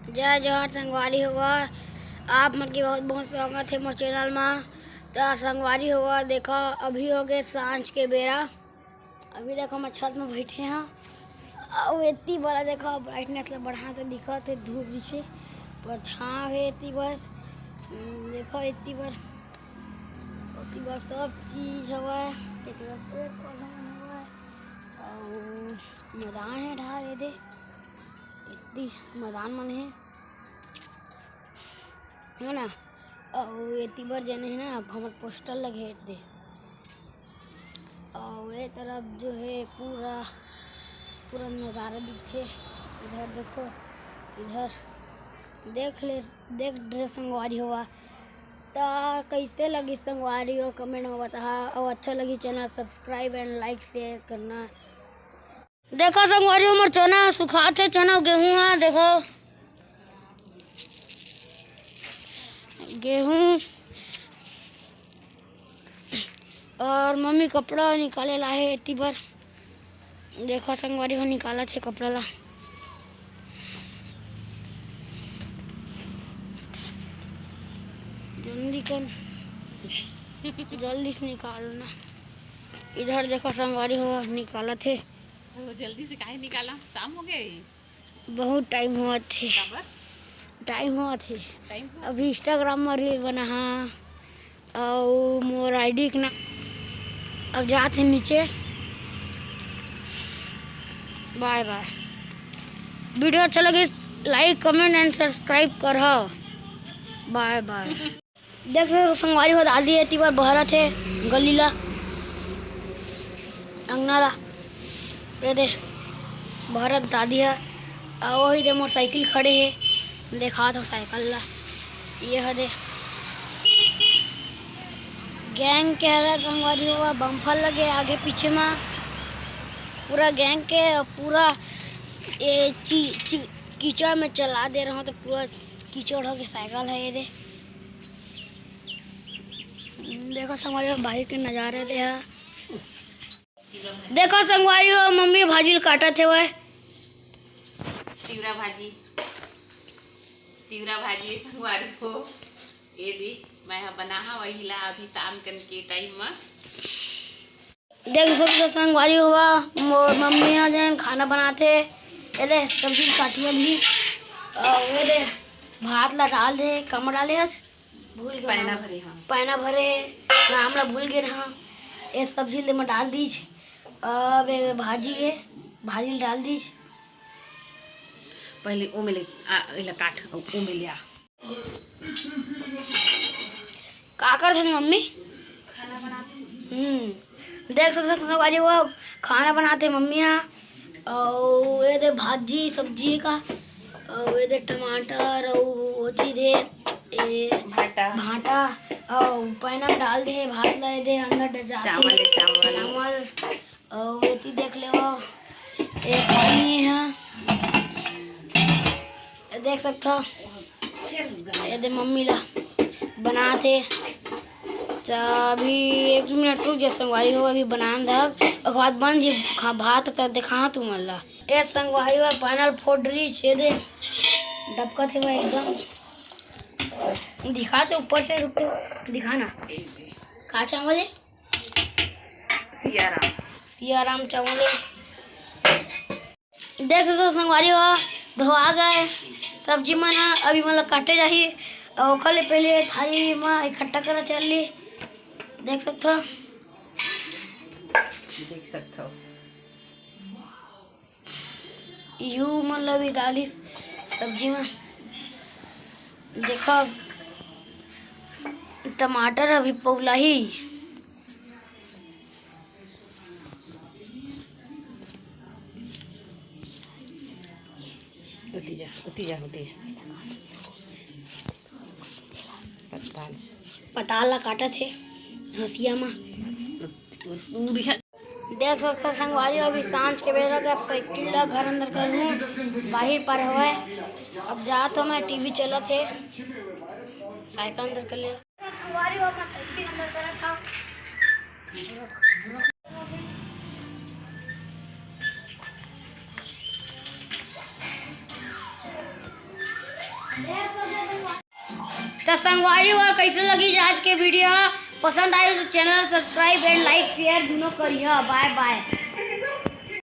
जय जोहर संगवारी हुआ आप मन की बहुत बहुत स्वागत है मोर चैनल में। तो संगवारी हुआ देखो अभी हो गए सांझ के बेरा। अभी देखो मैं छत में बैठे हैं और इतनी बड़ा देखो ब्राइटनेस बढ़ा तो दिखत है धूप से पर छाँव है इतनी बार। देखो इतनी बार सब चीज़ हुआ है इतनी बार पेड़ पौधा हुआ है और मैदान है ढार दे इतनी मैदान मन है ना। और इतनी बार जने है ना हमारे पोस्टर लगे इतने और ये तरफ जो है पूरा नज़ारा दिखे। इधर देखो इधर देख ड्रेस संगवारी हुआ तो कैसे लगी संगवारी हो कमेंट में बता और अच्छा लगी channel subscribe and like share करना। देखो संगवारी हो मोर चना सुखाते चना गेहूँ है देखो गेहूँ और मम्मी कपड़ा निकाले ला है इतनी बार। देखो संगवारी हो निकाला थे कपड़ा ला जल्दी से निकालना। इधर देखो संगवारी हो निकाला थे तो जल्दी से काहे निकाला शाम हो गए बहुत टाइम हुआ थे अभी इंस्टाग्राम में रील बना हाँ और मोर आईडी के ना अब जाते नीचे। बाय बाय वीडियो अच्छा लगे लाइक कमेंट एंड सब्सक्राइब कर बाय बाय। देख सकते संगवारी हो दादी है बार बहरा थे गलीला अंगनारा ये दे भारत दादी है और वही दे मोटरसाइकिल खड़े है देखा तो साइकिल ला ये है दे गैंग कह रहा संगवारी हुआ बम्फर लगे आगे पीछे में पूरा गैंग के पूरा ये कीचड़ में चला दे रहा हूँ तो पूरा कीचड़ हो के साइकिल है ये दे। देखो संगवारी बाहर के नज़ारे दे है। देखो संगवारी हो मम्मी भाजी काटा थे वह तिवरा भाजी संगवारी हो ये दी मैं बना वही ला अभी शाम के टाइम में। देख सकते संगवारी हुआ मम्मी आ जाए खाना बनाते ये दे सब्जी काटी अभी और ये दे भात ला डाल दे कम डाले आज भूल गए पैना भरे नाम ला भूल गए हाँ ये सब्जी ले में डाल दीज अब भाजी डाल दीज पहले ओ में ले काट ओ में लिया का कर थे मम्मी खाना बनाते देख सकते संगवारी हुआ खाना बनाते मम्मी और ये दे भाजी सब्जी का और ये दे टमाटर और वो चीज दे भाटा और पैना में डाल दे भात लाए दे अंदर चावल और ये देख ले वो एक पानी है देख सकते हो ये दे मम्मी ला बनाते तो अभी 1 मिनट रुक जा संगवारी हो अभी बना दक बाद बन जी भात तो दिखा तू मन ला ये संगवारी हो पैनल फोड़ रही छे दे डबका थे वो एकदम दिखाते ऊपर से रुक दिखाना का चावल सियाराम चावल देख सकते संगवारी हो धोआ गए सब्जी मना अभी मतलब काटे जाही और खले पहले थाली में इकट्ठा करा चल ली देख सकते हो यू मतलब डाली सब्जी में देखो टमाटर अभी पौला ही होती जा पताला काटा थे हंसिया में देख सकते संगवारी अभी सांझ के बेरा के साइकिल ला घर अंदर करूँ बाहर पर हवा अब जा तो मैं टीवी चला थे साइकिल अंदर कर लिया संगवारी मैं साइकिल अंदर करा था तो संगवारी और कैसे लगी आज के वीडियो पसंद आए तो channel subscribe and like share दोनों करिए। Bye bye.